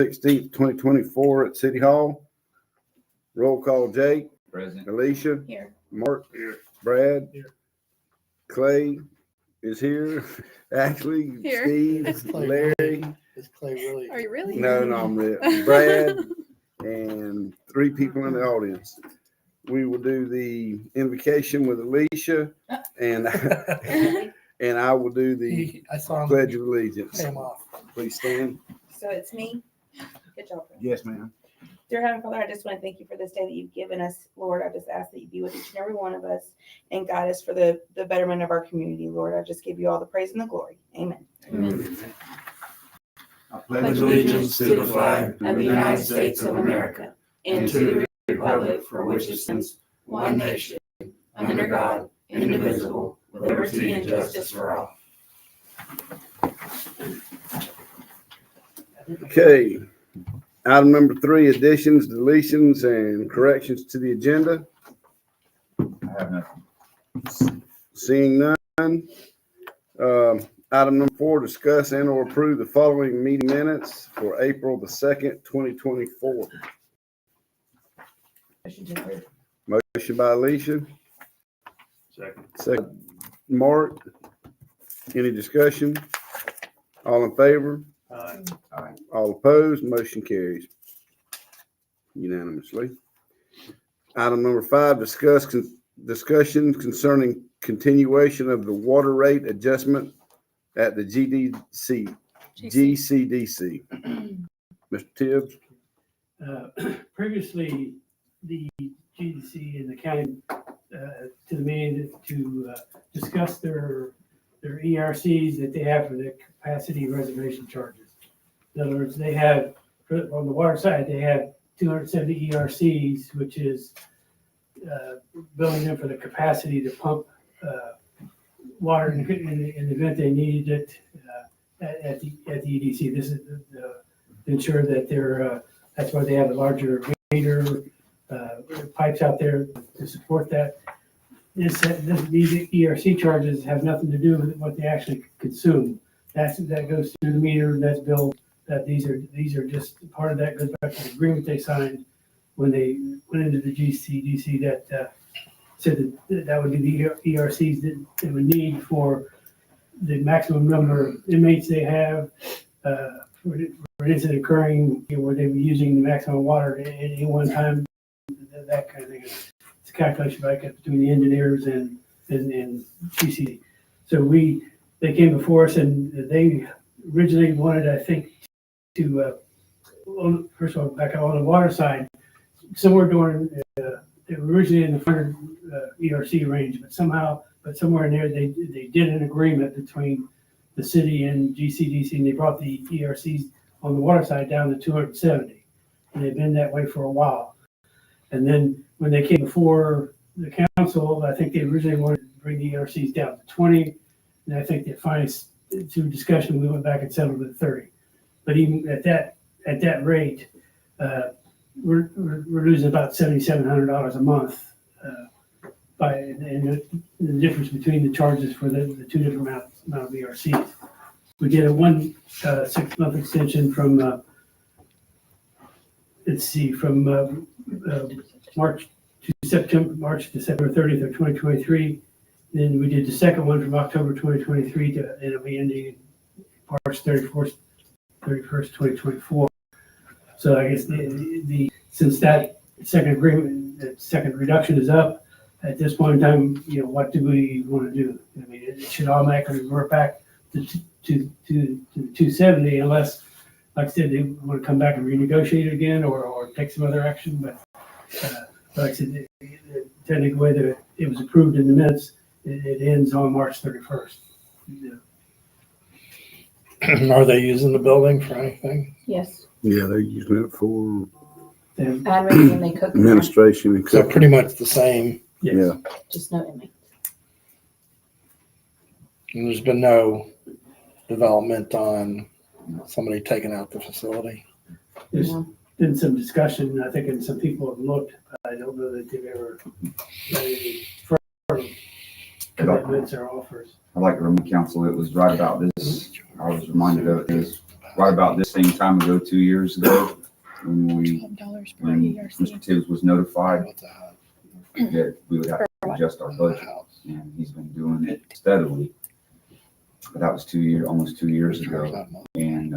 16th, 2024 at City Hall. Roll call: Jake. Present. Alicia. Here. Mark. Here. Brad. Here. Clay is here. Ashley. Here. Steve. Is Clay Larry. Is Clay really? Are you really? No, I'm Brad. And 3 people in the audience. We will do the invocation with Alicia, and and I will do the I saw him Pledge of Allegiance. pay him off. Please stand. So it's me. Good job. Yes, ma'am. Dear Heavenly Father, I just want to thank you for this day that you've given us, Lord. I just ask that you be with each and every one of us and guide us for the betterment of our community, Lord. I just give you all the praise and the glory. Amen. I pledge allegiance to the flag of the United States of America and to the republic for which it stands, one nation, under God, indivisible, with liberty and justice for all. Okay. Item number 3, additions, deletions, and corrections to the agenda. I have nothing. Seeing none. Item number 4, discuss and or approve the following meeting minutes for April the 2nd, 2024. Motion by Alicia. Second. Mark. Any discussion? All in favor? All opposed? Motion carries unanimously. Item number 5, discussion concerning continuation of the water rate adjustment at the GCDC. Mr. Tibbs? Previously, the GDC and the county to the meeting to discuss their ERCs that they have for the capacity reservation charges. In other words, they have, on the water side, they have 270 ERCs, which is billing them for the capacity to pump water in the event they needed it at the EDC. This is to ensure that they're, that's why they have a larger meter pipes out there to support that. These ERC charges have nothing to do with what they actually consume. That goes through the meter, that's billed. That these are just part of that goes back to the agreement they signed when they went into the GCDC that said that would be the ERCs that they would need for the maximum number of inmates they have for an incident occurring where they were using the maximum water at any one time, that kind of thing. It's a calculation back up between the engineers and GCD. So they came before us and they originally wanted, I think, to first of all, back on the water side, somewhere during they were originally in the 100 ERC range, but somewhere in there they did an agreement between the city and GCDC, and they brought the ERCs on the water side down to 270, and they've been that way for a while. And then when they came before the council, I think they originally wanted to bring the ERCs down to 20, and I think they finally, through discussion, we went back and settled at 30. But even at that rate, we're losing about $7,700 a month and the difference between the charges for the 2 different amount of ERCs. We did a 6-month extension from March to September 30th of 2023. Then we did the second one from October 2023 to, and it'll be ending March 31st, 2024. So I guess since that second agreement, that second reduction is up, at this point in time, what do we want to do? I mean, it should automatically revert back to 270 unless, like I said, they want to come back and renegotiate it again or take some other action. But like I said, technically the way that it was approved in the minutes, it ends on March 31st. Are they using the building for anything? Yes. Yeah, they're using it for Admin when they cook. administration and So cooking. pretty much the same. Yes. Yeah. Just no inmate. And there's been no development on somebody taking out the facility. There's No. been some discussion, I think, and some people have looked, but I don't know that they've ever got any firm commitments or offers. I'd like to remind council, it was right about this. I was reminded of it is right about this same time ago, 2 years ago, when Mr. Tibbs was notified that we would have to adjust our budget, and he's been doing it steadily. But that was almost 2 years ago, and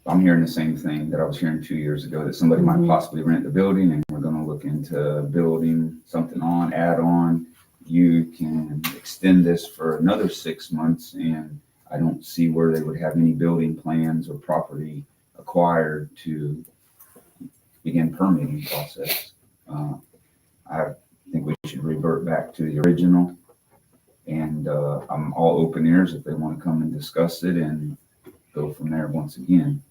I'm hearing the same thing that I was hearing 2 years ago, that somebody might possibly rent the building, and we're gonna look into building something add on. You can extend this for another 6 months, and I don't see where they would have any building plans or property acquired to begin permitting process. I think we should revert back to the original, and I'm all open ears if they want to come and discuss it and go from there once again.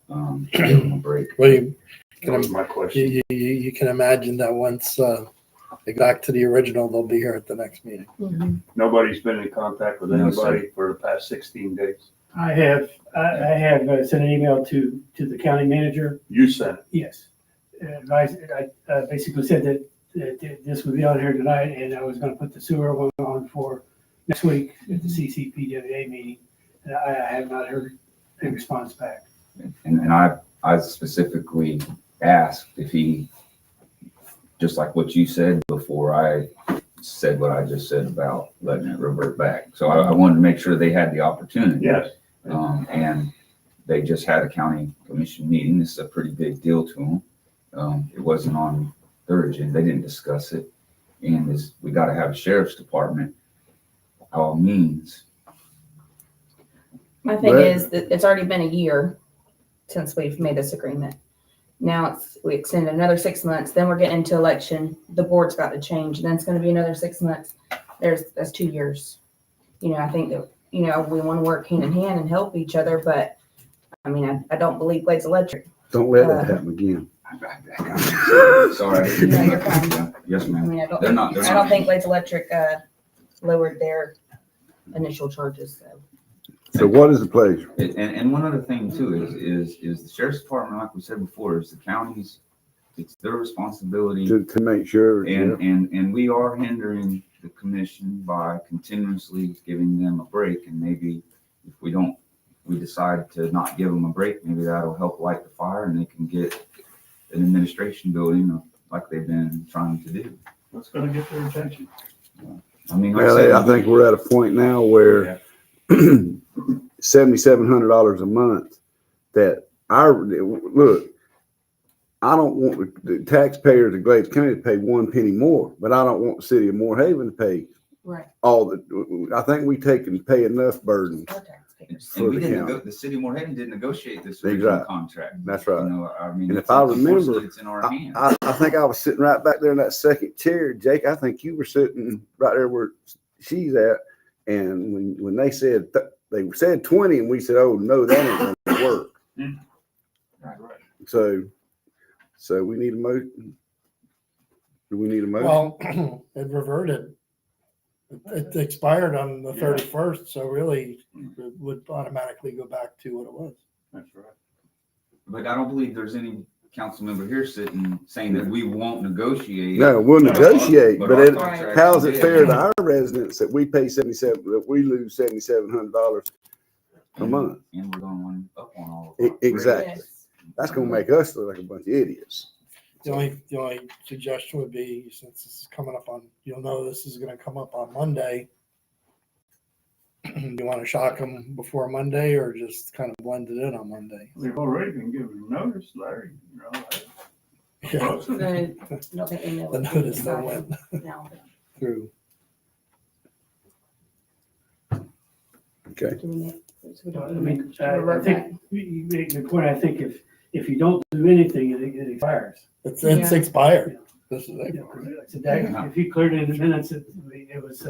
Give them a break. Well, you That was my question. you can imagine that once they go back to the original, they'll be here at the next meeting. Nobody's been in contact with No, anybody for the past 16 days. I have sent an email to the county manager. You sent it. Yes. I basically said that this would be on here tonight, and I was gonna put the sewer one on for next week at the CCPWA meeting. And I have not heard a response back. And I specifically asked if he, just like what you said before I said what I just said about letting it revert back. So I wanted to make sure they had the opportunity. Yes. And they just had a county commission meeting. This is a pretty big deal to them. It wasn't on their agenda. They didn't discuss it. And we got to have a sheriff's department, by all means. My thing But- is that it's already been a year since we've made this agreement. Now we extended another 6 months, then we're getting into election, the board's got to change, then it's gonna be another 6 months. That's 2 years. I think that, we want to work hand in hand and help each other, but I mean, I don't believe Glades Electric. Don't let that happen again. Sorry. No, you're fine. Yes, I ma'am. mean, I They're not- don't think Glades Electric, lowered their initial charges, so. So what is the pleasure? And one other thing too is the sheriff's department, like we said before, is the county's, it's their responsibility. To make sure. And we are hindering the commission by continuously giving them a break. And maybe if we decide to not give them a break, maybe that'll help light the fire and they can get an administration building like they've been trying to do. That's gonna get their attention. I mean, like I Well, said, I think we're at a point now where $7,700 a month that look, I don't want the taxpayers of Glades County to pay 1 penny more, but I don't want the city of Moore Haven to pay Right. I think we take and pay enough burden. Our taxpayers. and we for the didn't county. the city of Moore Haven didn't negotiate this original Exactly. contract. That's right. I mean, And it's, if I unfortunately, remember, it's in our hands. I think I was sitting right back there in that second chair, Jake. I think you were sitting right there where she's at. And when they said, they said 20 and we said, oh no, that ain't gonna work. Right. So we need a motion. Do we need a motion? Well, it reverted. It expired on the Yeah. 31st, so really it would automatically go back to what it was. That's right. But I don't believe there's any council member here sitting saying that we won't negotiate. No, we'll negotiate, but our it, contract how's it is- fair to our residents that we pay that we lose $7,700 a month? And we're going up on all of our Exactly. Yes. That's gonna make us look like a bunch of idiots. The only suggestion would be, since this is coming up on, you'll know this is gonna come up on Monday. You wanna shock them before Monday or just kind of blend it in on Monday? They've already been given notice, Larry. Yeah, Don't think they know. the notice that went No. through. Okay. Do we need- so we I don't mean, need to I revert back? think you make the point, I think if you don't do anything, it expires. It's Yeah. expired. This is You April. know, it's a day. If you cleared it in the minutes, it was,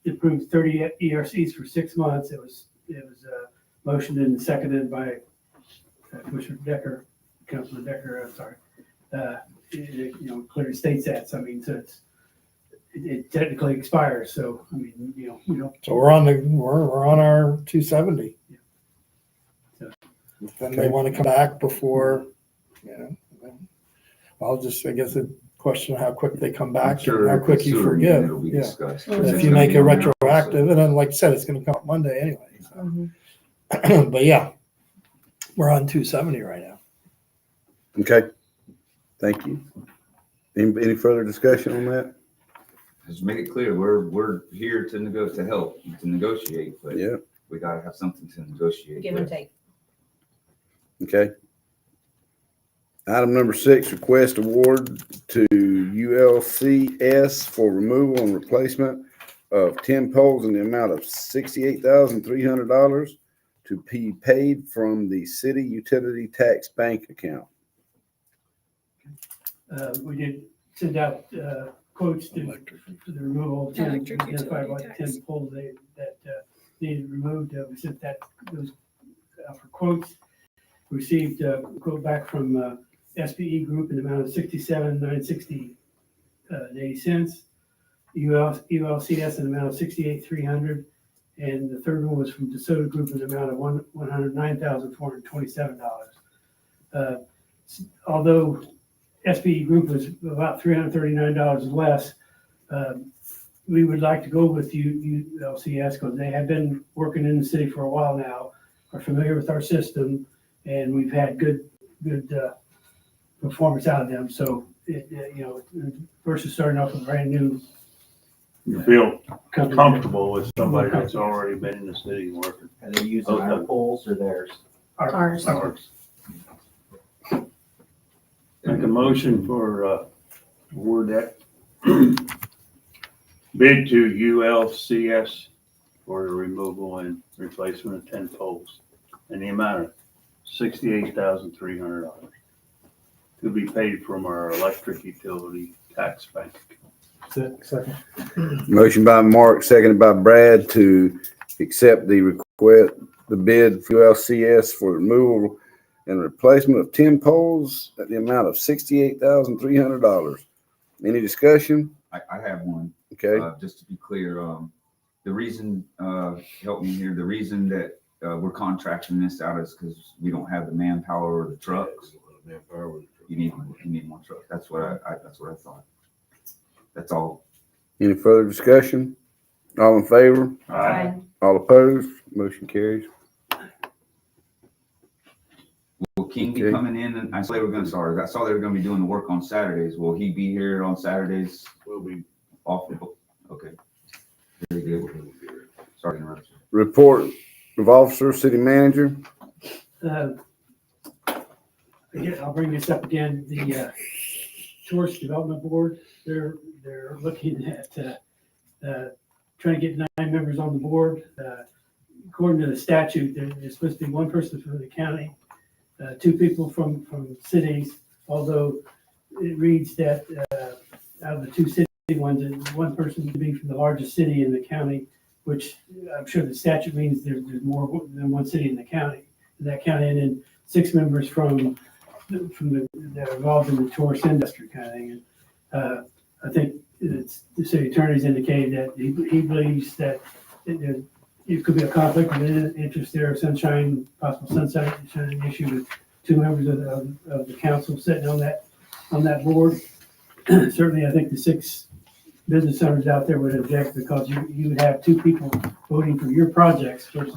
it approved 30 ERCs for 6 months. It was motioned and seconded by Commissioner Decker, Councilman Decker, I'm sorry. Clearly states that, so I mean, so it technically expires, so, I mean, we don't. So we're on our 270. Yeah. So- If then they want to come back before, then I'll just, I guess, a question of how quick they come I'm back sure and how quick you soon forgive. It'll be Yeah. discussed. And And It's if you gonna make be it on there retroactive, and then like I said, it's going to come up Monday anyway. So Mhm. But yeah, we're on 270 right now. Okay. Thank you. Any further discussion on that? Just make it clear, we're here to help, to negotiate, but Yeah. we gotta have something to negotiate Give and with. take. Okay. Item number 6, request award to ULCS for removal and replacement of 10 poles in the amount of $68,300 to be paid from the city utility tax bank account. We did send out quotes for the removal of 10, Electric identified utility like tax. 10 poles that needed removed. We sent those for quotes. Received a quote back from SPE Group in the amount of $67,960 and 80 cents. ULCS in the amount of $68,300, and the third one was from DeSoto Group in the amount of $109,427. Although SPE Group was about $339 less, we would like to go with ULCS because they have been working in the city for a while now, are familiar with our system, and we've had good performance out of them. So, versus starting off with a brand new You feel company. comfortable with somebody that's already been in the city and working. Are they using our poles or theirs? Ours. Ours. Make a motion for award that bid to ULCS for the removal and replacement of 10 poles in the amount of $68,300 to be paid from our electric utility tax bank. Second. Motion by Mark, seconded by Brad to accept the bid for ULCS for removal and replacement of 10 poles at the amount of $68,300. Any discussion? I have one. Okay. Just to be clear, the reason, help me here, the reason that we're contracting this out is because we don't have the manpower or the trucks. You need more trucks. That's what I thought. That's all. Any further discussion? All in favor? Aye. All opposed? Motion carries. Will King be Okay. coming in? And I saw they were gonna be doing the work on Saturdays. Will he be here on Saturdays? Will be. Off. Okay. Very good. Sorry to interrupt you. Report of officer, city manager. Again, I'll bring this up again, the Tourist Development Board, they're looking at trying to get 9 members on the board. According to the statute, there's supposed to be 1 person from the county, 2 people from cities, although it reads that out of the 2 city ones, 1 person to be from the largest city in the county, which I'm sure the statute means there's more than 1 city in that county, and then 6 members from that are involved in the tourist industry kind of thing. And I think the city attorney's indicated that he believes that it could be a conflict of interest there, possible sunshine issue with 2 members of the council sitting on that board. Certainly, I think the 6 business owners out there would object because you would have 2 people voting for your projects versus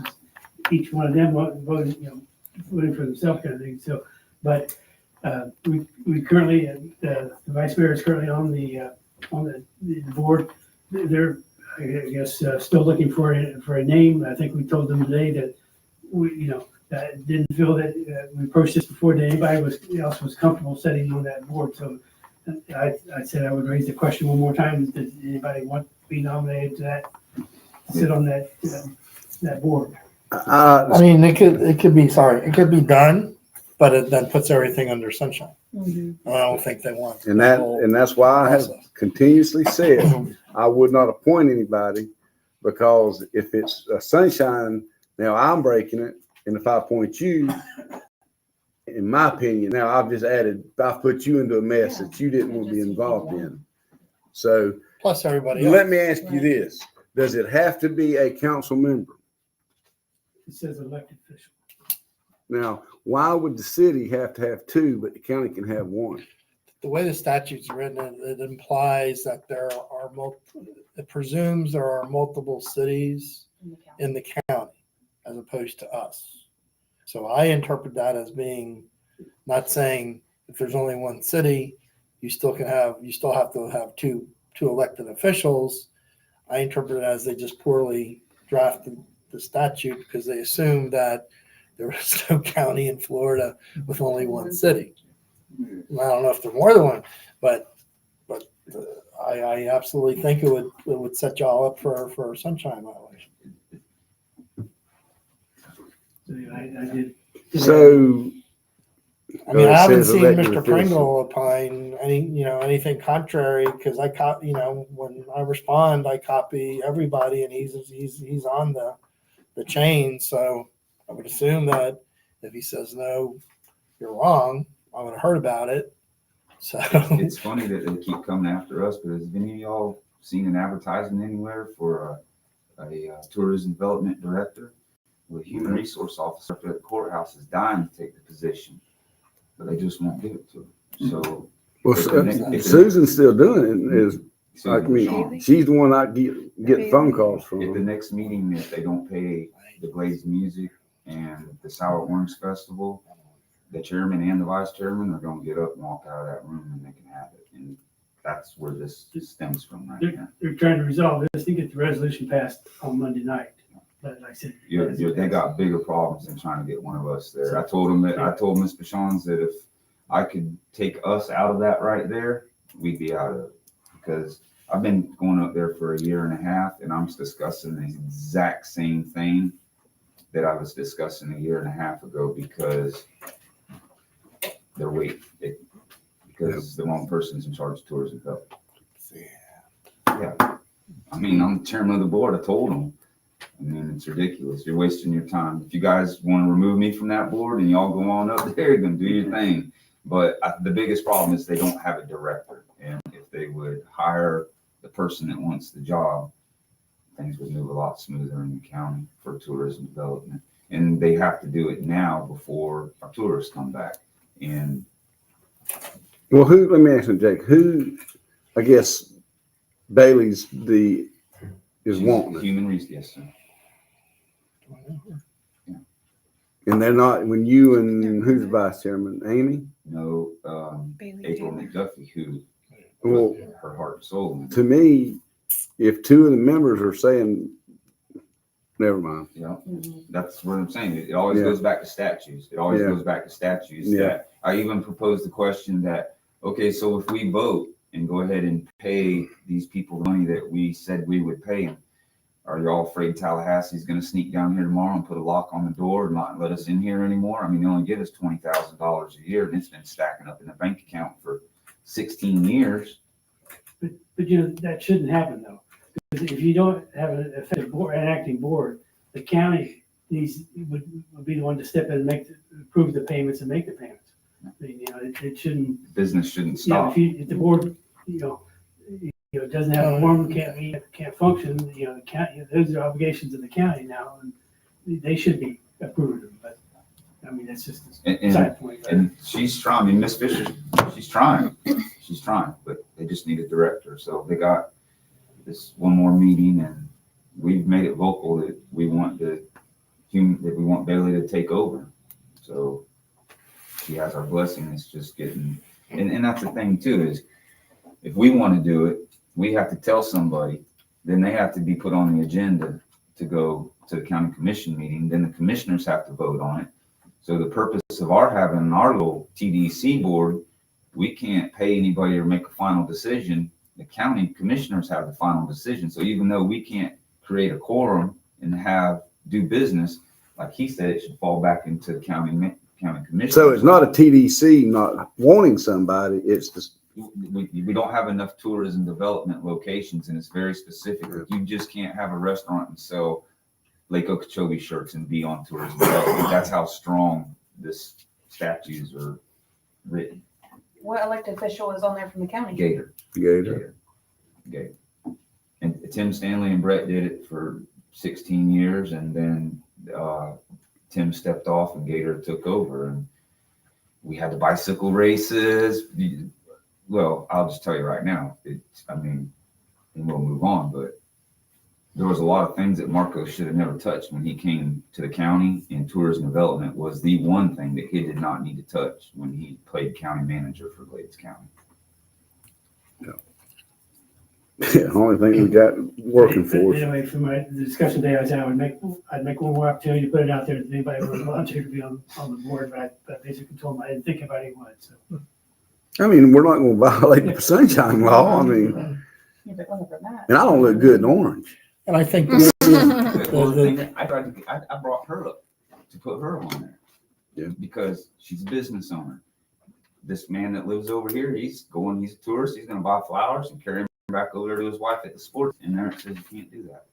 each one of them voting for themselves kind of thing. So, but we currently, the vice mayor is currently on the board. They're, I guess, still looking for a name. I think we told them today that that didn't feel that we approached this before that anybody else was comfortable sitting on that board. So I said I would raise the question one more time. Does anybody want to be nominated to sit on that board? I mean, it could be done, but it then puts everything under sunshine. Mhm. I don't think they want. And that's why I have continuously said I would not appoint anybody, because if it's a sunshine, now I'm breaking it. And if I appoint you, in my opinion, now I've put you into a mess that you didn't want to be involved in. So Plus everybody else. let me ask you this. Does it have to be a council member? It says elected official. Now, why would the city have to have 2, but the county can have 1? The way the statute's written, it implies that it presumes there are multiple cities in the county as opposed to us. So I interpret that as being, not saying if there's only one city, you still have to have two elected officials. I interpret it as they just poorly drafted the statute because they assumed that there was no county in Florida with only one city. I don't know if there's more than one, but I absolutely think it would set y'all up for a sunshine violation. So I did. So, I mean, it I haven't says seen elected Mr. official. Pringle opine anything contrary because when I respond, I copy everybody and he's on the chain. So I would assume that if he says no, you're wrong, I would have heard about it. So It's funny that they keep coming after us, but has any of y'all seen an advertisement anywhere for a tourism development director? The human resource officer at the courthouse is dying to take the position, but they just won't give it to her. So Well, if the next- if the- Susan's still doing it. Is I Susan mean, Sean, she's the one I get phone calls if the from. next meeting, if they don't pay the Blaze Music and the Sour Orange Festival, the chairman and the vice chairman are gonna get up and walk out of that room and they can have it. And that's where this stems from right now. They're trying to resolve this to get the resolution passed on Monday night. But like I said. They got bigger problems than trying to get one of us there. I told Ms. Bashans that if I could take us out of that right there, we'd be out of it. Because I've been going up there for a year and a half and I'm discussing the exact same thing that I was discussing a year and a half ago because they're waiting. Because the wrong person's in charge of tourism. Yeah. I mean, I'm the chairman of the board. I told them. I mean, it's ridiculous. You're wasting your time. If you guys want to remove me from that board and y'all go on up there, then do your thing. But the biggest problem is they don't have a director. And if they would hire the person that wants the job, things would move a lot smoother in the county for tourism development. And they have to do it now before our tourists come back. And Well, let me ask you, Jake, who, I guess Bailey's is wanting it. human resources, yes, sir. And they're not, when you and who's the vice chairman, Amy? No, April McDuffie, who Well, her heart and soul. to me, if two of the members are saying, never mind. You know, that's what I'm saying. It always Yeah. goes back to statutes. It always Yeah. goes back to statutes. Yeah. That I even proposed the question that, okay, so if we vote and go ahead and pay these people the money that we said we would pay them, are y'all afraid Tallahassee's going to sneak down here tomorrow and put a lock on the door and not let us in here anymore? I mean, they only give us $20,000 a year and it's been stacking up in the bank account for 16 years. But that shouldn't happen though. Because if you don't have an effective board, an acting board, the county would be the one to step in and approve the payments and make the payments. I mean, it shouldn't, Business shouldn't yeah, stop. if the board, doesn't have a quorum, can't function, the county, those are obligations of the county now, and they should be approved, but, I mean, that's just a side point. And she's trying, I mean, Miss Fisher, she's trying, but they just need a director. So they got this one more meeting and we've made it vocal that we want Bailey to take over. So she has our blessing. It's just getting, and that's the thing too, is if we want to do it, we have to tell somebody, then they have to be put on the agenda to go to the county commission meeting. Then the commissioners have to vote on it. So the purpose of having our little TDC board, we can't pay anybody or make a final decision. The county commissioners have the final decision. So even though we can't create a quorum and do business, like he said, it should fall back into the county commission. So it's not a TDC not wanting somebody, it's just, we don't have enough tourism development locations and it's very specific. Like you just can't have a restaurant and sell Lake Okeechobee shirts and be on tourism development. That's how strong this statutes are written. What elected official is on there from the county? Gator. And Tim Stanley and Brett did it for 16 years and then Tim stepped off and Gator took over and we had the bicycle races. Well, I'll just tell you right now, and we'll move on, but there was a lot of things that Marco should have never touched when he came to the county, and tourism development was the one thing that he did not need to touch when he played county manager for Glades County. Yeah, only thing we got working for us. Anyway, for the discussion day, I said I'd make one more opportunity to put it out there if anybody would volunteer to be on the board, but I basically told them I didn't think about anyone, so. I mean, we're not gonna violate the sunshine law. I mean, Yeah, but other than that- and I don't look good in orange. And I think Well, the thing that I brought her up to put her on there. Yeah. Because she's a business owner. This man that lives over here, he's a tourist, he's gonna buy flowers and carry them back over there to his wife at the sports, and there it says you can't do that.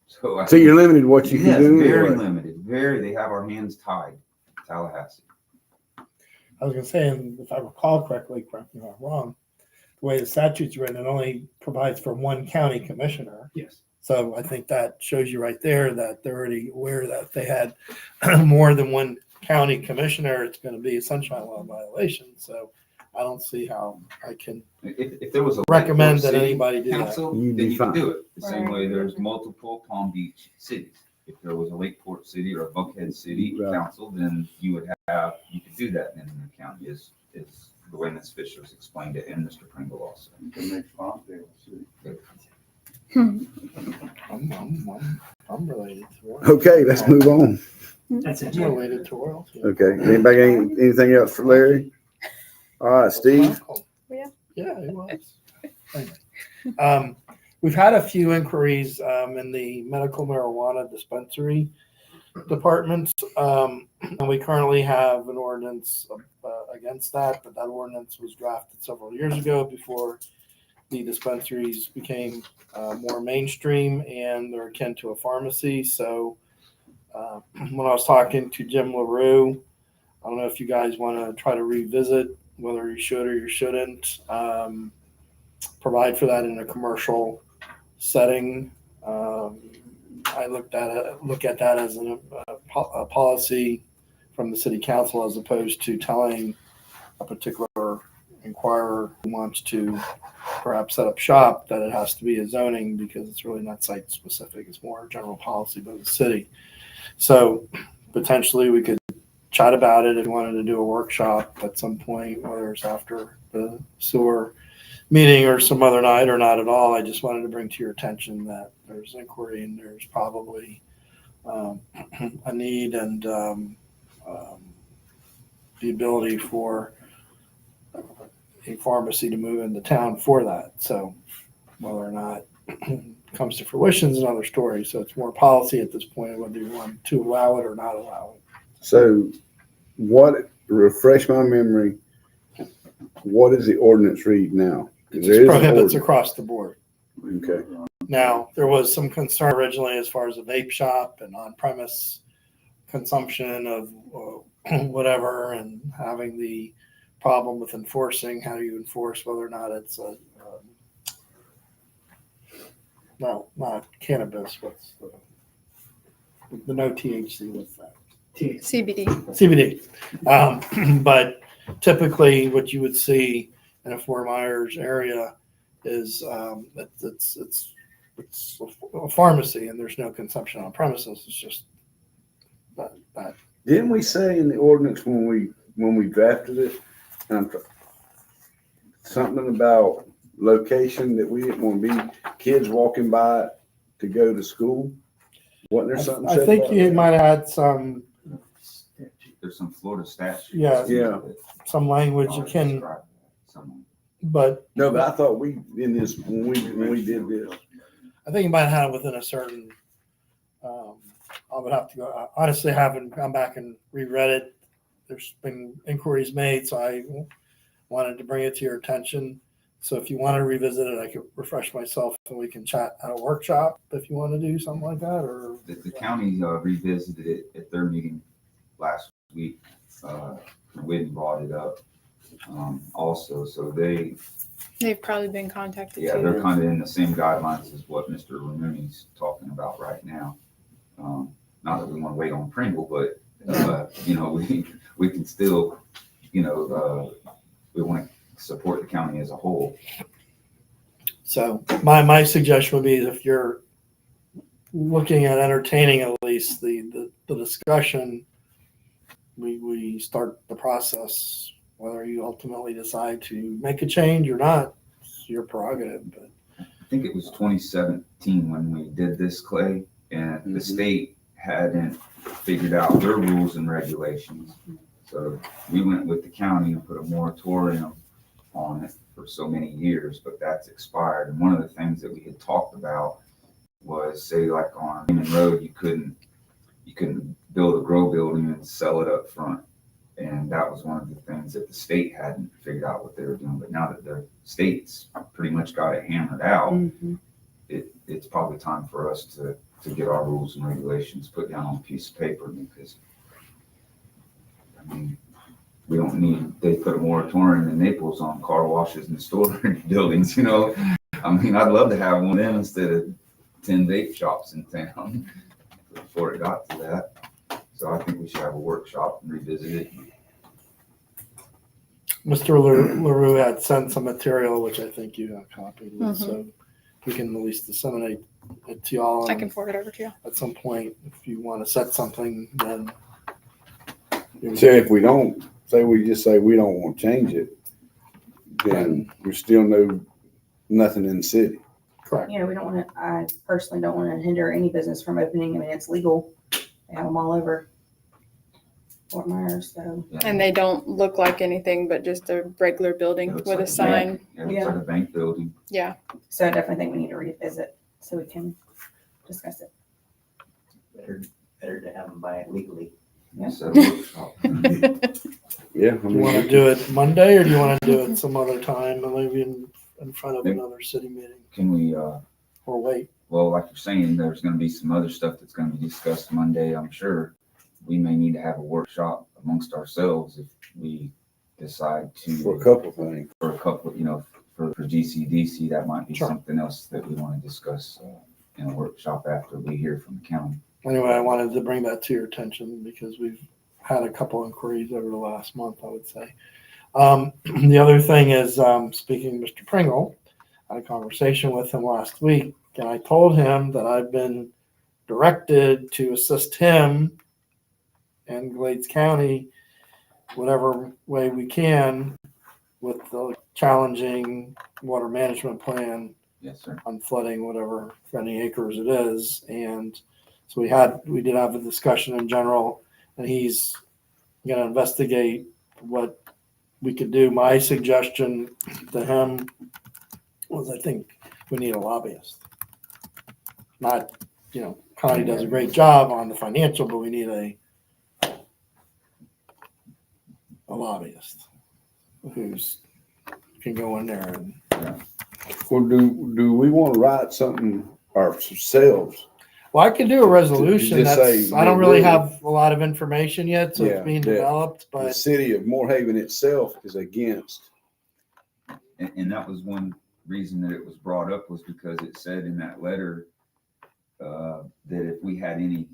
So you're limited what you Yes, can do. very anyway. limited, they have our hands tied, Tallahassee. I was gonna say, and if I recall correctly, correct me if I'm wrong, the way the statute's written, it only provides for one county commissioner. Yes. So I think that shows you right there that they're already aware that if they had more than one county commissioner, it's gonna be a sunshine law violation. So I don't see how I can If there was a recommend Lakeport that City anybody do that. council, You'd then be you fine. could do it. The same Right. way there's multiple Palm Beach cities. If there was a Lakeport City or a Buckhead City Right. council, then you could do that in the county is the way Ms. Fisher's explained it and Mr. Pringle also. You can make Farmville City. I'm related to royalty. Okay, let's move on. That's it. I'm related to royalty. Okay, anybody got anything else for Larry? All right, Steve. Yeah. Yeah, it was. Anyway. We've had a few inquiries in the medical marijuana dispensary departments. And we currently have an ordinance against that, but that ordinance was drafted several years ago before the dispensaries became more mainstream and they're akin to a pharmacy. So when I was talking to Jim LaRue, I don't know if you guys want to try to revisit whether you should or you shouldn't provide for that in a commercial setting. I look at that as a policy from the city council as opposed to telling a particular inquirer who wants to perhaps set up shop that it has to be a zoning because it's really not site specific. It's more general policy by the city. So potentially we could chat about it if you wanted to do a workshop at some point, whether it's after the sewer meeting or some other night or not at all. I just wanted to bring to your attention that there's inquiry and there's probably a need and the ability for a pharmacy to move into town for that. So whether or not it comes to fruition is another story. So it's more policy at this point, whether you want to allow it or not allow it. So refresh my memory, what does the ordinance read now? 'Cause there It is an prohibits ordinance. across the board. Okay, Now, there was some concern originally as far as a vape shop and on-premise consumption of whatever and having the problem with enforcing. How do you enforce whether or not it's no, not cannabis. What's the no THC? What's that? CBD. CBD. But typically what you would see in a Fort Myers area is that it's a pharmacy and there's no consumption on premises. It's just that. didn't we say in the ordinance when we drafted it, something about location that we didn't want to be kids walking by it to go to school? Wasn't there something I said think about you that? might have had some There's some Florida statutes. Yeah. Yeah. language you can, Describe that someone. but No, but I thought when we did this. I think you might have it within a certain, I would have to go, I honestly haven't gone back and reread it. There's been inquiries made, so I wanted to bring it to your attention. So if you want to revisit it, I could refresh myself and we can chat at a workshop if you want to do something like that, or. The county revisited it at their meeting last week. Whitney brought it up also, so They've probably been contacted yeah, too. they're kind of in the same guidelines as what Mr. Ramooney's talking about right now. Not that we want to wait on Pringle, but, we can still, we want to support the county as a whole. So my suggestion would be if you're looking at entertaining at least the discussion, we start the process. Whether you ultimately decide to make a change or not, it's your prerogative. But I think it was 2017 when we did this, Clay, and the Mhm. state hadn't figured out their rules and regulations. So we went with the county and put a moratorium on it for so many years, but that's expired. And one of the things that we had talked about was, say, like on Raymond Road, you couldn't build a grow building and sell it up front. And that was one of the things that the state hadn't figured out what they were doing. But now that the state's pretty much got it hammered out, it's probably time for us to get our rules and regulations put down on a piece of paper, because I mean, we don't need, they put a moratorium in Naples on car washes and storage buildings, you know? I mean, I'd love to have one of them instead of 10 vape shops in town before it got to that. So I think we should have a workshop and revisit it. Mr. LaRue had sent some material, which I think you have copied with, so we can at least disseminate it to y'all. I can forward it over to you. At some point, if you want to set something, then. Say if we don't, say we just say we don't want to change it, then we still know nothing in the city. Correct. You know, we don't want to, I personally don't want to hinder any business from opening. I mean, it's legal. They have them all over Fort Myers, so. And they don't look like anything but just a regular building It looks with like a sign. It looks like a bank building. Yeah. So I definitely think we need to revisit so we can discuss it. Better to have them buy it legally. Instead of workshop. Yeah. I Do you want to mean, do it Monday, or do you want to do it some other time, maybe in front of another city meeting, Can we, or wait? well, like you're saying, there's gonna be some other stuff that's gonna be discussed Monday, I'm sure. We may need to have a workshop amongst ourselves if we decide for a to, couple of things. for a couple, you know, for GCDC, that might be Sure. something else that we want to discuss in a workshop after we hear from the county. Anyway, I wanted to bring that to your attention because we've had a couple inquiries over the last month, I would say. The other thing is, speaking of Mr. Pringle, I had a conversation with him last week, and I told him that I've been directed to assist him and Glades County whatever way we can with the challenging water management plan Yes, sir. on flooding, whatever, any acres it is. And so we did have a discussion in general, and he's going to investigate what we could do. My suggestion to him was, I think we need a lobbyist. Not, Connie does a great job on the financial, but we need a lobbyist who's can go in there and. Well, do we want to write something ourselves? Well, I could do a resolution. Just say I don't we really will. have a lot of information yet, so Yeah, it's being yeah. developed. The But city of Moorhaven itself is against. And that was one reason that it was brought up, was because it said in that letter that if we had any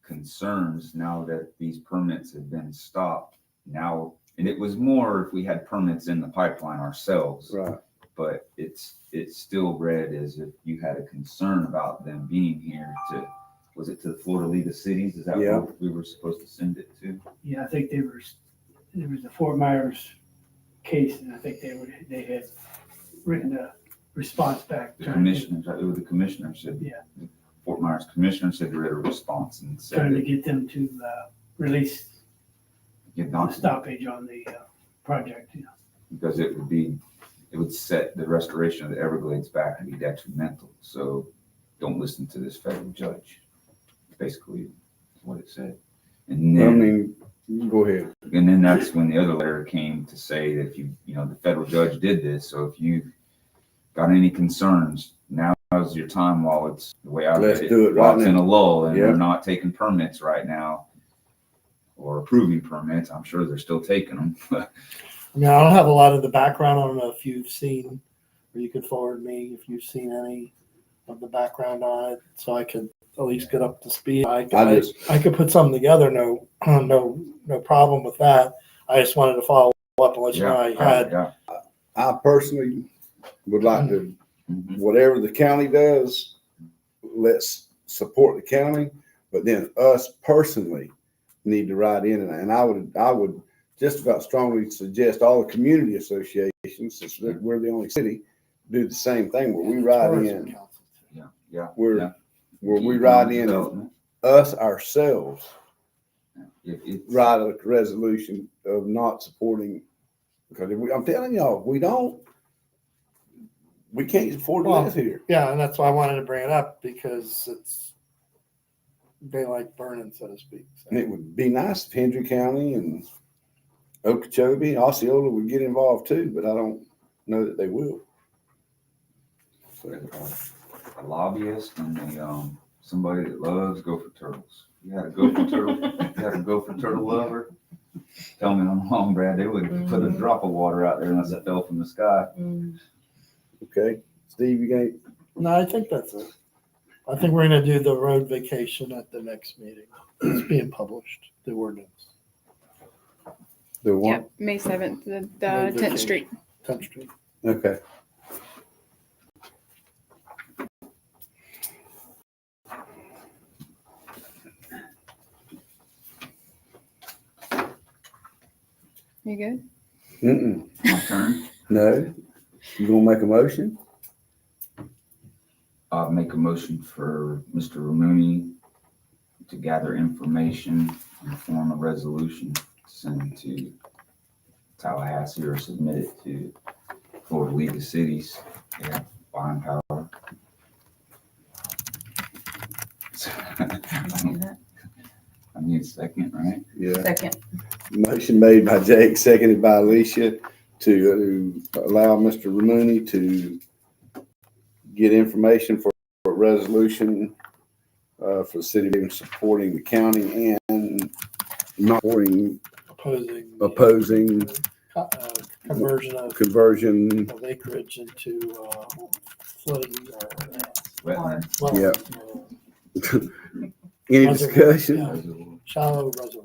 concerns now that these permits have been stopped now, and it was more if we had permits in the pipeline ourselves, Right. but it's still read as if you had a concern about them being here was it to the Florida League of Cities? Is that Yeah. what we were supposed to send it to? Yeah, I think there was a Fort Myers case, and I think they had written a response back. The commissioners, it was the commissioner said. Yeah. The Fort Myers commissioner said they read a response and said Trying to that get them to release you'd the not, stoppage on the project. because it would set the restoration of the Everglades back to be detrimental. So don't listen to this federal judge. Basically what it said. And I then, mean, go ahead. and then that's when the other letter came to say that if the federal judge did this. So if you've got any concerns, now's your time while it's the way I Let's read do it while right it's in now. a lull and Yeah. they're not taking permits right now or approving permits. I'm sure they're still taking them. I mean, I don't have a lot of the background. I don't know if you've seen, or you could forward me if you've seen any of the background on it, so I could at least get up to speed. I could put something together. No problem with that. I just wanted to follow up and let you know I had. Yeah. I personally would like to, Mhm. whatever the county does, let's support the county, but then us personally need to write in, and I would just about strongly suggest all the community associations, since we're the only city, do the same thing where we write Tourism in, Council, too. Yeah, yeah. where yeah. we write in Development. us ourselves, It's write a resolution of not supporting, because I'm telling y'all, we can't afford to Well, live here. Yeah, and that's why I wanted to bring it up, because it's daylight burning, so to speak. So. And it would be nice if Hendry County and Okeechobee, Osceola would get involved too, but I don't know that they will. So, a lobbyist and somebody that loves gopher turtles. You had a gopher turtle, you had a gopher turtle lover. Tell me I'm wrong, Brad. They wouldn't put a drop of water out there unless it fell from the sky. okay, Steve, you got No, I think that's it. I think we're gonna do the road vacation at the next meeting. It's being published, the ordinance, the one? Yep, May 7th, the Road 10th vacation. Street. 10th Street. Okay. You good? Mm-mm. My turn. No. You gonna make a motion? I'll make a motion for Mr. Ramuni to gather information and form a resolution, send to Tallahassee or submit it to Florida League of Cities. They have buying power. I need a second, right? Yeah. Second. Motion made by Jake, seconded by Alicia to allow Mr. Ramuni to get information for a resolution for the city of supporting the county and not supporting opposing Conversion conversion. of acreage into flooding. Wetland. Well, Yeah. Any Reservoir, discussion? yeah. Reservoir. Shallow reservoir.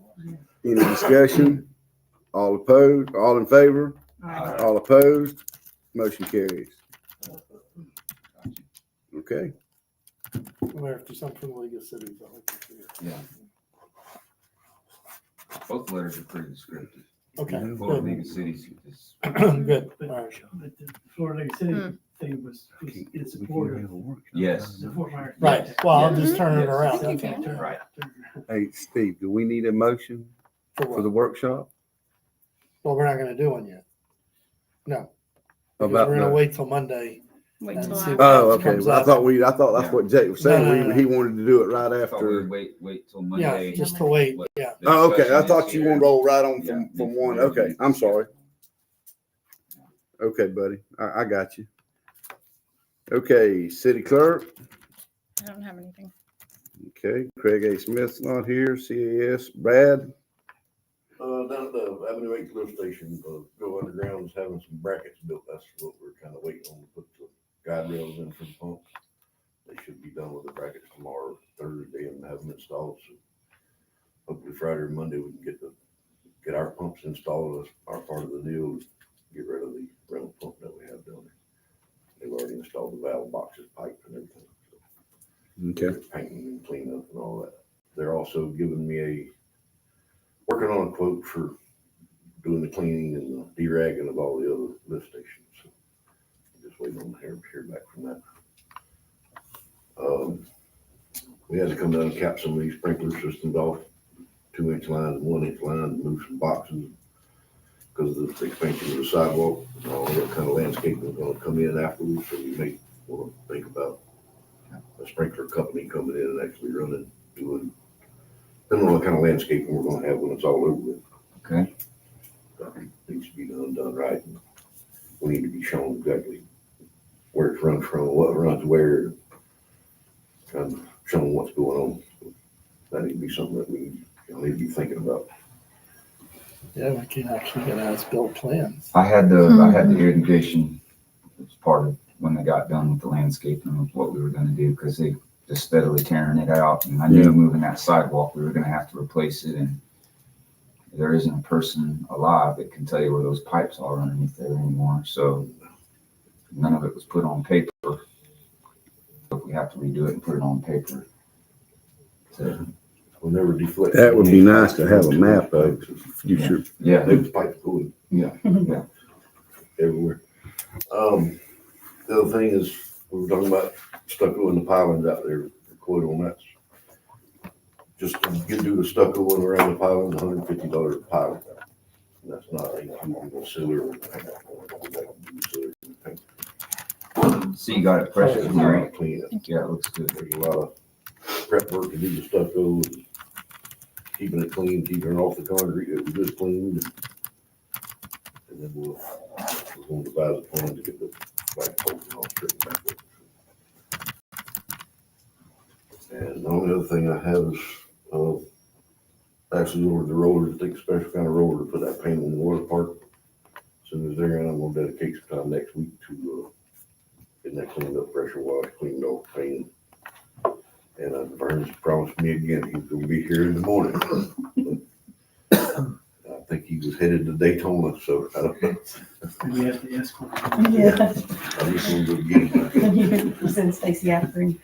Any discussion? All opposed, all in favor, all opposed, motion carries. Okay, Where if there's something from the League of Cities, I'll look into it. Yeah. Both letters are pretty descriptive. Okay, Florida good. League of Cities is Good. But, All right. but the Florida Lake City thing was in support of yes. the Fort Myers. Right. Well, I'll just turn it Yes. around. You Okay. can. Right. hey, Steve, do we need a motion For for the what? workshop? Well, we're not gonna do one yet. No. Because About we're gonna the- wait till Monday. Wait And till see after. what Oh, else okay. comes Well, I up. thought that's what Jake was saying. No, no, no. He wanted to do it right I thought we after. would wait till Yeah, Monday. just to wait. What Yeah. the Oh, okay. I discussion thought is you here. wanted to roll right on Yeah, from one. before Okay, we- I'm sorry. Okay, buddy. I got you. Okay, city clerk. I don't have anything. Okay, Craig A. Smith's not here. CAS, Brad. Down at the Avenue 8 lift station, go underground is having some brackets built. That's what we're kind of waiting on to put the guide rails in for the pumps. They should be done with the brackets tomorrow, Thursday, and have them installed. So hopefully Friday or Monday, we can get our pumps installed as our part of the deal. Get rid of the rental pump that we have down there. They've already installed the valve boxes, pipe and everything. So Okay. painting and cleanup and all that. They're also giving me working on a quote for doing the cleaning and the de-ragging of all the other lift stations. So just waiting on hear back from that. We had to come down and cap some of these sprinkler systems off, 2-inch lines and 1-inch lines, and move some boxes because of the expansion of the sidewalk and all that kind of landscaping is going to come in afterwards. So we may want to think about a sprinkler company coming in and actually running, doing, depending on what kind of landscaping we're going to have when it's all over with. Okay. Needs to be done right. And we need to be shown exactly where it runs from, what runs where, kind of showing what's going on. So that need to be something that we need to be thinking about. Yeah, we can actually get as-built plans. I had the irrigation as part of when they got done with the landscaping of what we were gonna do, because they just steadily tearing it out. And I knew moving that sidewalk, we were gonna have to replace it, and there isn't a person alive that can tell you where those pipes are underneath there anymore. So none of it was put on paper. If we have to redo it and put it on paper, to, Whenever deflect. That would be nice to have a map of future. yeah, They pipe cooling yeah. everywhere. The other thing is, we were talking about stucco in the pilings out there, the quote on that. Just to get do the stucco one around the pilings, $150 a pile. That's not a sealer. So you got it pressure, right? Clean it. Yeah, it looks good. There's a lot of prep work to do the stucco, and keeping it clean, keeping it off the concrete, it was just cleaned. And then we're going to devise a plan to get the flagpoles and all straightened back up. And the only other thing I have is, actually ordered the roller, to take a special kind of roller to put that paint in the water park. As soon as they're in, I'm gonna dedicate some time next week to, getting that cleaned up, pressure washed, cleaned off, paint. And Burns promised me again, he's gonna be here in the morning. I think he was headed to Daytona, so I don't know. And we have the escort. Yeah. I just wanted to get him. You send Stacy after him.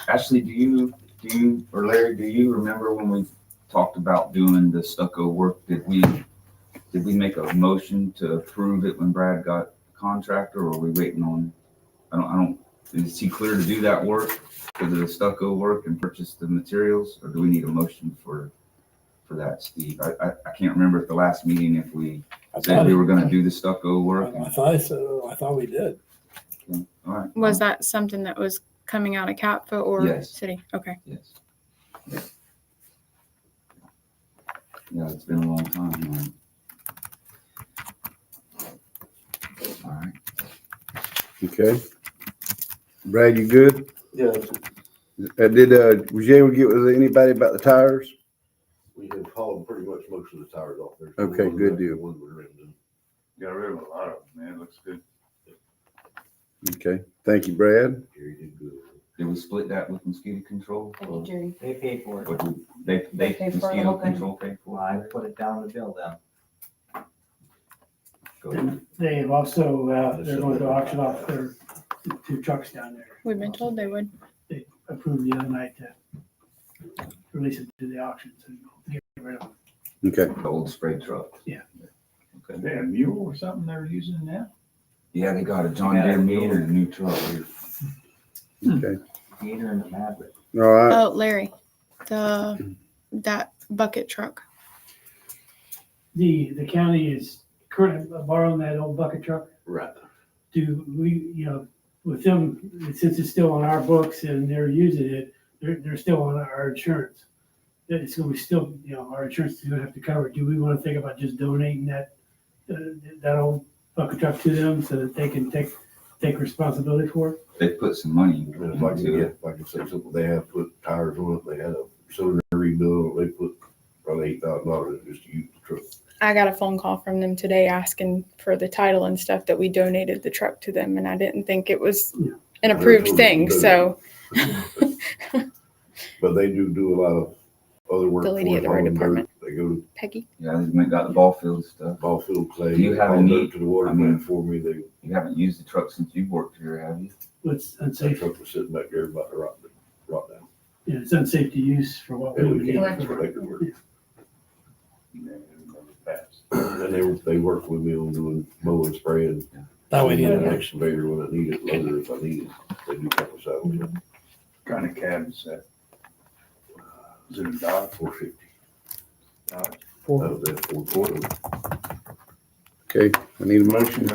Ashley, do you, or Larry, do you remember when we talked about doing the stucco work? Did we make a motion to approve it when Brad got a contractor, or are we waiting on, is he clear to do that work for the stucco work and purchase the materials, or do we need a motion for that, Steve? I can't remember at the last meeting if we said we were gonna do the stucco work. I thought so. I thought we did. All right. Was that something that was coming out of CAPFA or Yes. city? Okay. Yes. Yeah, it's been a long time. All right. Okay. Brad, you good? Yeah, Was you able to get with anybody about the tires? we have hauled pretty much most of the tires off there. Okay, good deal. Ones with rims in. Got rid of a lot of them, man. Looks good. Okay. Thank you, Brad. Gary did good. Did we split that with mosquito control? Thank you, Jerry. They paid for it. Or did they They paid for the mosquito whole thing. control pay Well, for I put it down the bill then. it? Go ahead. And they have also, they're going to auction off their two trucks down there. We've been told they would. They approved the other night to release it to the auction, so get rid of them. Okay. The old spray truck. Yeah. Okay. They had a mule or something they're using now? Yeah, they got a John Yeah, Deere the mule mule. and a new truck. Okay. Gator and the Maverick. All right. Oh, Larry, that bucket truck. The county is currently borrowing that old bucket truck. Right. Do we, with them, since it's still on our books and they're using it, they're still on our insurance. It's gonna be still, our insurance is gonna have to cover it. Do we wanna think about just donating that old bucket truck to them so that they can take responsibility for it? They put some money And if I can into it. if I can say something, they have put tires on it, they had a cylinder rebuild, they put probably $8,000 just to use the truck. I got a phone call from them today asking for the title and stuff that we donated the truck to them, and I didn't think it was an approved thing, so. But they do a lot of other work. The lady for at the us, road hauling dirt. department. They go to Peggy? Yeah, they got the ball field stuff. ball field clay. Do you have a haul need- dirt to the water I mean- plant for me. They, You haven't used the truck since you've worked here, have you? It's that unsafe, truck was sitting back there about to rot down. it's unsafe to use for what we And would we need. can't use electric work. Fast. And they work with me on doing mowing, spraying. Now we need an an excavator when I need it, loader if I need it. They do couple of salaries. Kind of cab is that? Is it a Dodge? 450. Dodge? That was that 440. Okay. I need a motion.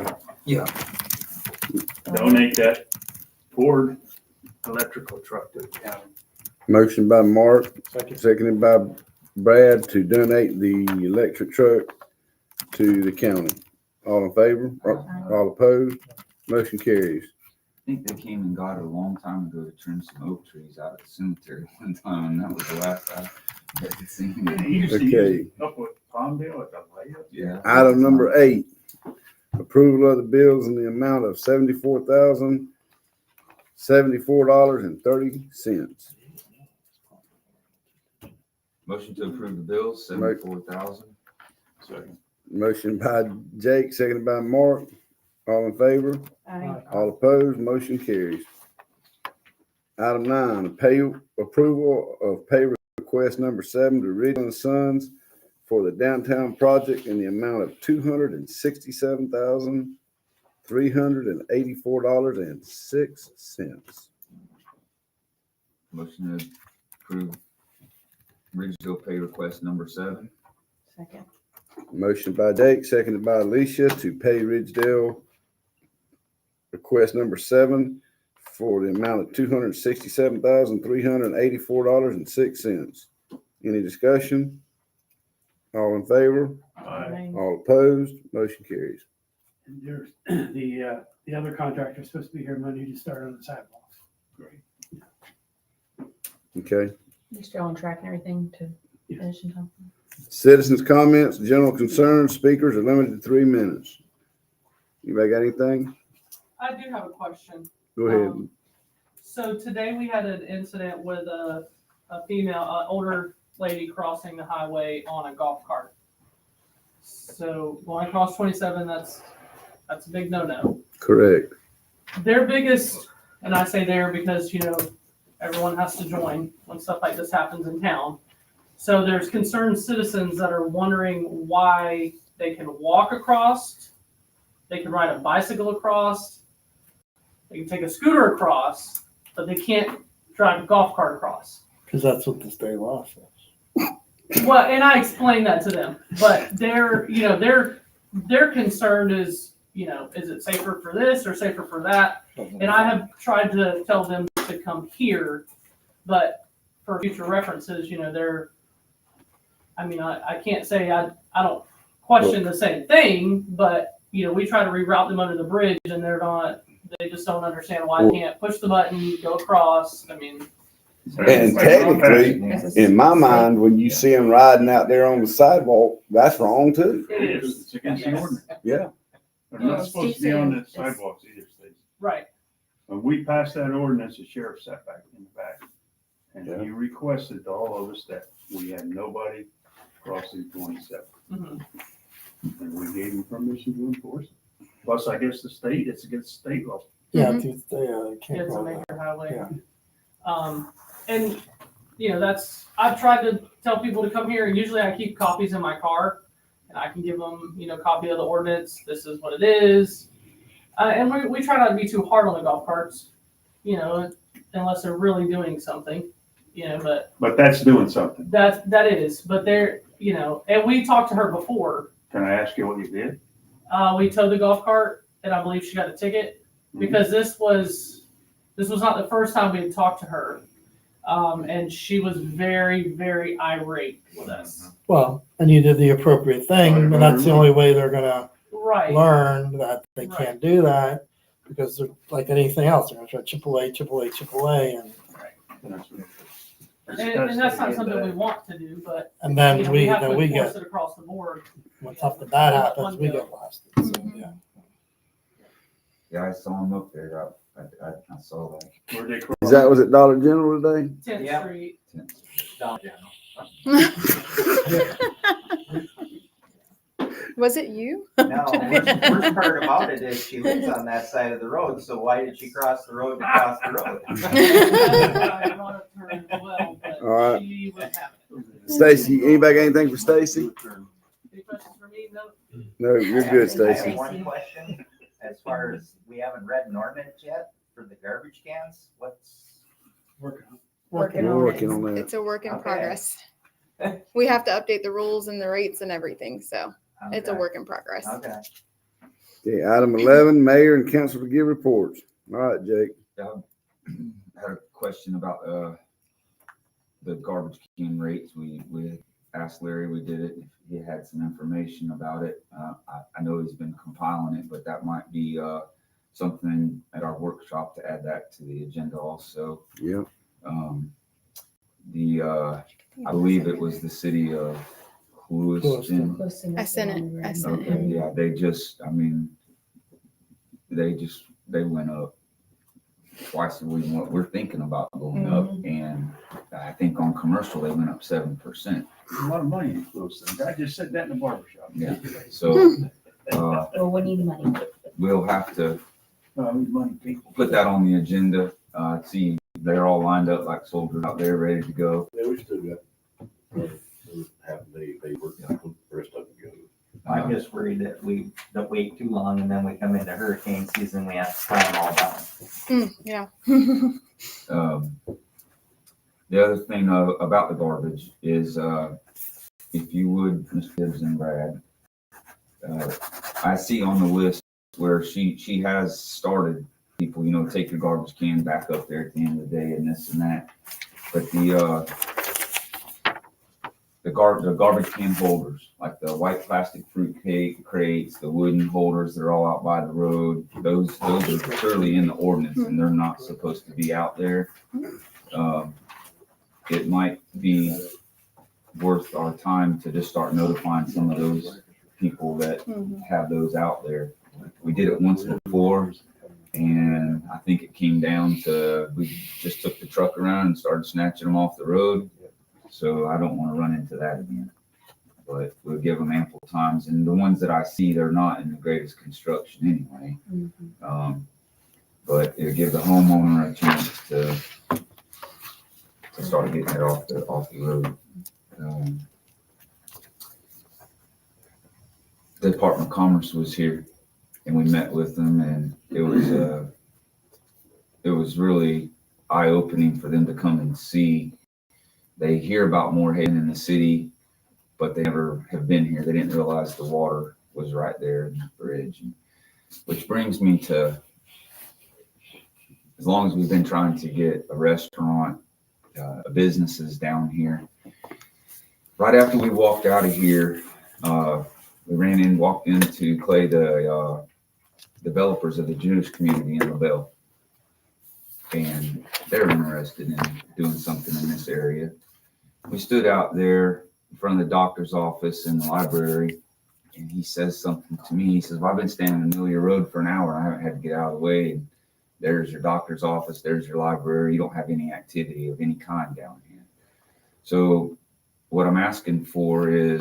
Yeah. Donate that Ford electrical truck to the county. Motion by Mark, seconded by Brad to donate the electric truck to the county. All in favor? All opposed? Motion carries. I think they came and got it a long time ago to trim some oak trees out of the cemetery one time, and that was the last I had seen it. He used to Okay. use it up with Palmdale at the layup. Yeah. Item number 8, approval of the bills in the amount of $74,074.30. Motion to approve the bills, $74,000. Second. Motion by Jake, seconded by Mark. All in favor? Aye. All opposed? Motion carries. Item 9, pay approval of pay request number 7 to Ridgeland Sons for the downtown project in the amount of $267,384.06. Motion to approve Ridgeville pay request number 7. Second. Motion by Jake, seconded by Alicia to pay Ridgedale request number 7 for the amount of $267,384.06. Any discussion? All in favor? Aye. All opposed? Motion carries. And there's, the other contractor's supposed to be here Monday to start on the sidewalks. Great. Okay. You still on track and everything to Yes. finish in time? Citizens' comments, general concerns, speakers are limited to 3 minutes. Anybody got anything? I do have a question. Go ahead. So today we had an incident with a female, older lady crossing the highway on a golf cart. So going across 27, that's a big no-no. Correct. Their biggest, and I say there because, everyone has to join when stuff like this happens in town. So there's concerned citizens that are wondering why they can walk across, they can ride a bicycle across, they can take a scooter across, but they can't drive a golf cart across. Because that's what the state law says. Well, and I explained that to them, but their concern is, is it safer for this or safer for that? And I have tried to tell them to come here, but for future references, I can't say I don't question the same thing, but, we try to reroute them under the bridge and they just don't understand why they can't push the button, go across. And technically, in my mind, when you see them riding out there on the sidewalk, that's wrong too. It is. It's against the ordinance. Yeah. They're not supposed to be on the sidewalks either, Steve. Right. When we passed that ordinance, the sheriff sat back in the back. Yeah. And he requested to all of us that we had nobody crossing 27. Mhm. And we gave him permission to enforce it. Plus, I guess it's against state law. Yeah, Mhm. they can't It's a go major there. highway. Yeah. And I've tried to tell people to come here, and usually I keep copies in my car, and I can give them, copy of the ordinance. This is what it is. And we try not to be too hard on the golf carts, unless they're really doing something, but But that's doing something. that is, but they're, and we talked to her before. Can I ask you what you did? We towed the golf cart, and I believe she got a ticket because this was not the first time we had talked to her. And she was very, very irate with us. Well, and you did the appropriate thing, and that's the only way they're gonna Right. learn that they Right. can't do that, because they're like anything else, they're gonna try chip away, and That's what- And that's not something we want to do, but then we have to then we enforce get, it across the board. when something bad happens, we get blasted, so, yeah. Yeah, I saw him up there. I saw that. Where'd they cross? Was it Dollar General today? 10th Yeah. Street. Was it you? No, worst part about it is she lives on that side of the road, so why did she cross the road to cross the road? I brought up to her as well, but All right. she wouldn't have it. Stacy, anybody got anything for Stacy? Any questions for me? No? No, you're good, I Stacy. have one question, as far as, we haven't read an ordinance yet for the garbage cans, what's? Working on Working We're on working it. on that. It's a work in Okay. progress. We have to update the rules and the rates and everything, so it's a Okay. work in progress. Okay. Okay, item 11, mayor and council to give reports. All right, Jake. I had a question about the garbage can rates. We asked Larry, we did it, if he had some information about it. I know he's been compiling it, but that might be something at our workshop to add that to the agenda also. Yeah. I believe it was the city of Lewiston. I sent it. I sent Okay, him. yeah, they went up twice what we're thinking about going up. And I think on commercial, they went up 7%. A lot of money in those things. I just said that in the barber shop. Yeah. So, Well, we need money. we'll have to Money people. put that on the agenda, see they're all lined up like soldiers out there ready to go. Yeah, we still got, half a day work, the rest of it goes. I'm just worried that we don't wait too long and then we come into hurricane season, we have to climb all down. Yeah. The other thing about the garbage is, if you would, Mr. Gibbs and Brad, I see on the list where she has started people, take your garbage can back up there at the end of the day and this and that. But the garbage can holders, like the white plastic fruit cake crates, the wooden holders that are all out by the road, those are clearly in the ordinance and they're not supposed to be out there. It might be worth our time to just start notifying some of those people that have those out there. We did it once before, and I think it came down to, we just took the truck around and started snatching them off the road. So I don't want to run into that again, but we'll give them ample times. And the ones that I see, they're not in the greatest construction anyway. But it'll give the homeowner a chance to start getting it off the road. The Department of Commerce was here and we met with them, and it was really eye-opening for them to come and see. They hear about Moorhaven in the city, but they never have been here. They didn't realize the water was right there in the bridge. Which brings me to, as long as we've been trying to get a restaurant, businesses down here, right after we walked out of here, we walked into Clay, the developers of the Jewish community in LaBelle. And they're interested in doing something in this area. We stood out there in front of the doctor's office in the library, and he says something to me. He says, well, I've been standing in the middle of your road for an hour. I haven't had to get out of the way. And there's your doctor's office. There's your library. You don't have any activity of any kind down here. So what I'm asking for is,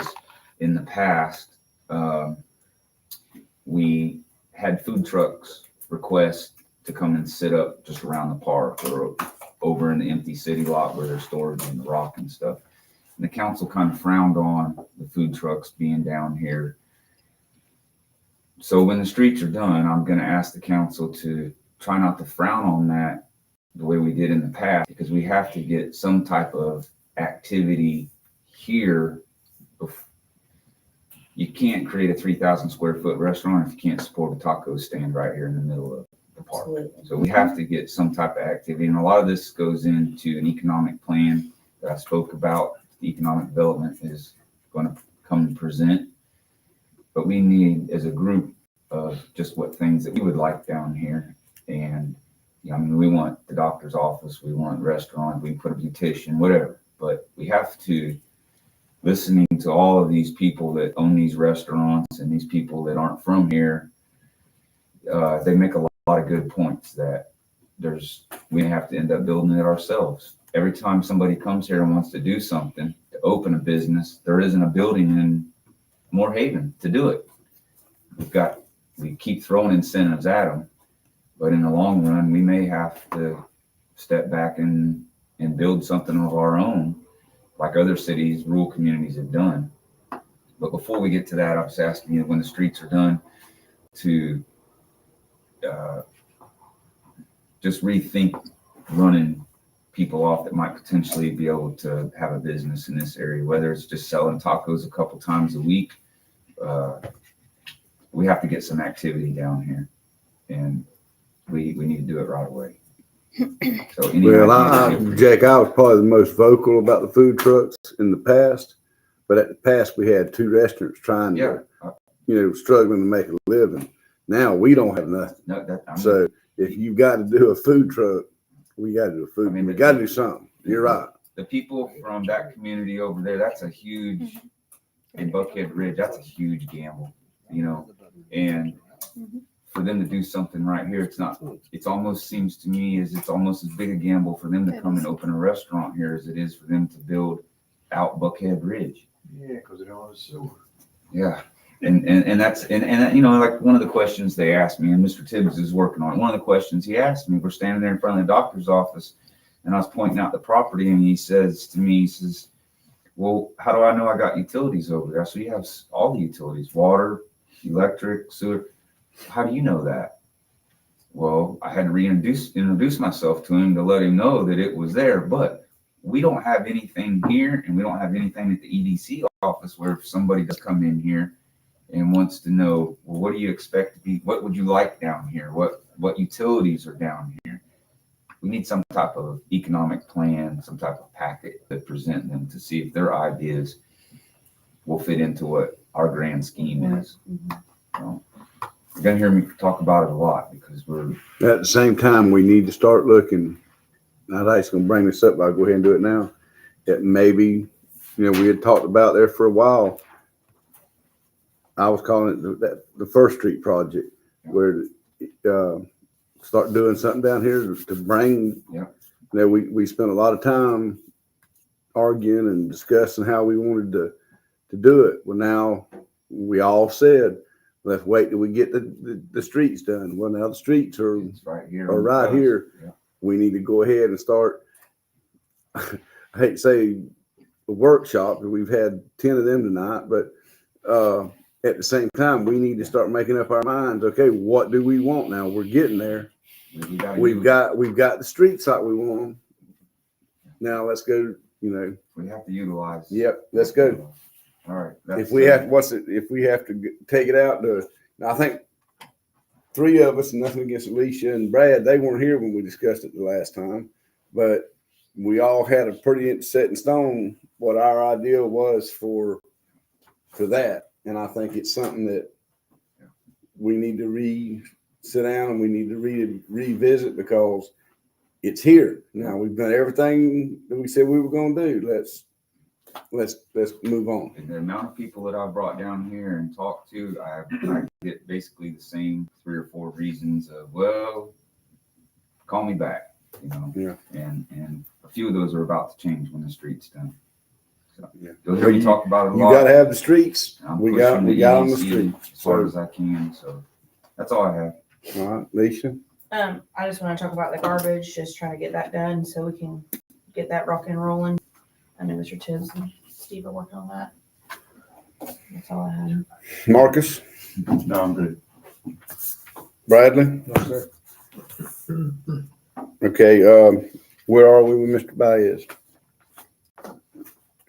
in the past, we had food trucks request to come and sit up just around the park or over in the empty city lot where they're stored in the rock and stuff. And the council kind of frowned on the food trucks being down here. So when the streets are done, I'm going to ask the council to try not to frown on that the way we did in the past, because we have to get some type of activity here. You can't create a 3,000 square foot restaurant if you can't support a taco stand right here in the middle of the park. Absolutely. So we have to get some type of activity. And a lot of this goes into an economic plan that I spoke about. The economic development is going to come and present. But we need, as a group, of just what things that we would like down here. And we want the doctor's office, we want restaurant, we can put a beautician, whatever. But we have to, listening to all of these people that own these restaurants and these people that aren't from here, they make a lot of good points that we have to end up building it ourselves. Every time somebody comes here and wants to do something, to open a business, there isn't a building in Moorhaven to do it. We keep throwing incentives at them, but in the long run, we may have to step back and build something of our own, like other cities, rural communities have done. But before we get to that, I was asking you, when the streets are done, to just rethink running people off that might potentially be able to have a business in this area, whether it's just selling tacos a couple times a week. We have to get some activity down here, and we need to do it right away. So Jack, I was probably the most vocal about the food trucks in the past, but at the past we had 2 restaurants trying to, struggling to make a living. Now we don't have nothing. So if you've got to do a food truck, we got to do a food. We got to do something. You're right. The people from that community over there, that's a huge, in Buckhead Ridge, that's a huge gamble, and for them to do something right here, it's almost seems to me it's almost as big a gamble for them to come and open a restaurant here as it is for them to build out Buckhead Ridge. Yeah, because they don't have a sewer. Yeah. And that's, like one of the questions they asked me, and Mr. Tibbs is working on it. One of the questions he asked me, we're standing there in front of the doctor's office, And I was pointing out the property and he says to me, he says, well, how do I know I got utilities over there? So you have all the utilities, water, electric, sewer. How do you know that? Well, I had to introduce myself to him to let him know that it was there, but we don't have anything here and we don't have anything at the EDC office where if somebody does come in here and wants to know, well, what do you expect to be, what would you like down here? What utilities are down here? We need some type of economic plan, some type of packet to present them to see if their ideas will fit into what our grand scheme is. So, you're gonna hear me talk about it a lot because we're, At the same time, we need to start looking, and I was gonna bring this up, but I'll go ahead and do it now. That maybe, we had talked about there for a while. I was calling it the First Street project, where, start doing something down here to bring. Yeah. We spent a lot of time arguing and discussing how we wanted to do it. Well, now we all said, let's wait till we get the streets done. Well, now the streets are it's right here. or on the right coast. here. Yeah. We need to go ahead and start, I hate to say a workshop, and we've had 10 of them tonight, but at the same time, we need to start making up our minds. Okay, what do we want now? We're getting there. We've got the streets like we want them. Now let's go, We have to utilize. yep, let's go. All right. If we have, if we have to take it out to, now I think 3 of us, and nothing against Alicia and Brad, they weren't here when we discussed it the last time, but we all had a pretty set in stone what our idea was for that. And I think it's something that we need to sit down and we need to revisit because it's here. Now we've done everything that we said we were going to do. Let's move on. And the amount of people that I've brought down here and talked to, I get basically the same 3 or 4 reasons of, well, call me back, Yeah. And a few of those are about to change when the street's done. So Yeah. you'll hear me talk about it a You lot. got to have the streets. I'm We got pushing the on the EDC street. as far as I can. So that's all I have. All right, Alicia. I just want to talk about the garbage, just trying to get that done so we can get that rocking and rolling. I know Mr. Tibbs and Steve are working on that. That's all I have. Marcus, No, I'm good. Bradley. Okay, where are we with Mr. Baez?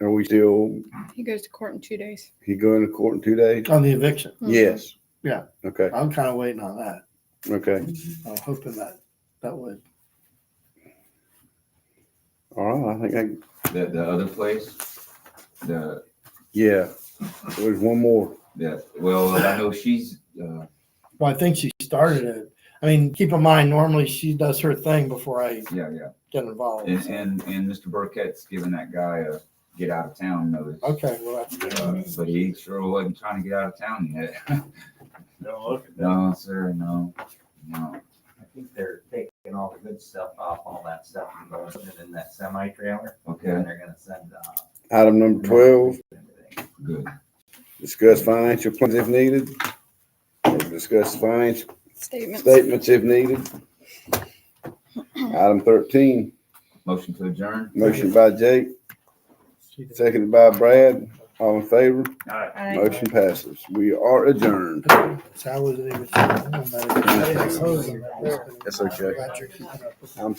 Are we still, He goes to court in 2 days. he going to court in 2 days? On the eviction. Yes. Yeah. Okay, I'm kind of waiting on that. okay. I'm hoping that would. All right, I think The other place, yeah, there's one more. well, I know she's, Well, I think she started it. I mean, keep in mind, normally she does her thing before I yeah. get involved. so. And Mr. Burkett's giving that guy a get out of town notice. Okay, well, that's good. But he sure wasn't trying to get out of town yet. Don't look at that. No, sir, no. I think they're taking all the good stuff off, all that stuff, and going to put it in that semi-trailer, and Okay, they're gonna send, Item number 12, good. discuss financial plans if needed. Discuss financial Statements. statements if needed. Item 13, Motion to adjourn? motion by Jake, seconded by Brad. All in favor? All right. I- Motion passes. We are adjourned. So I wasn't even. That's okay. Glad you're keeping up with I'm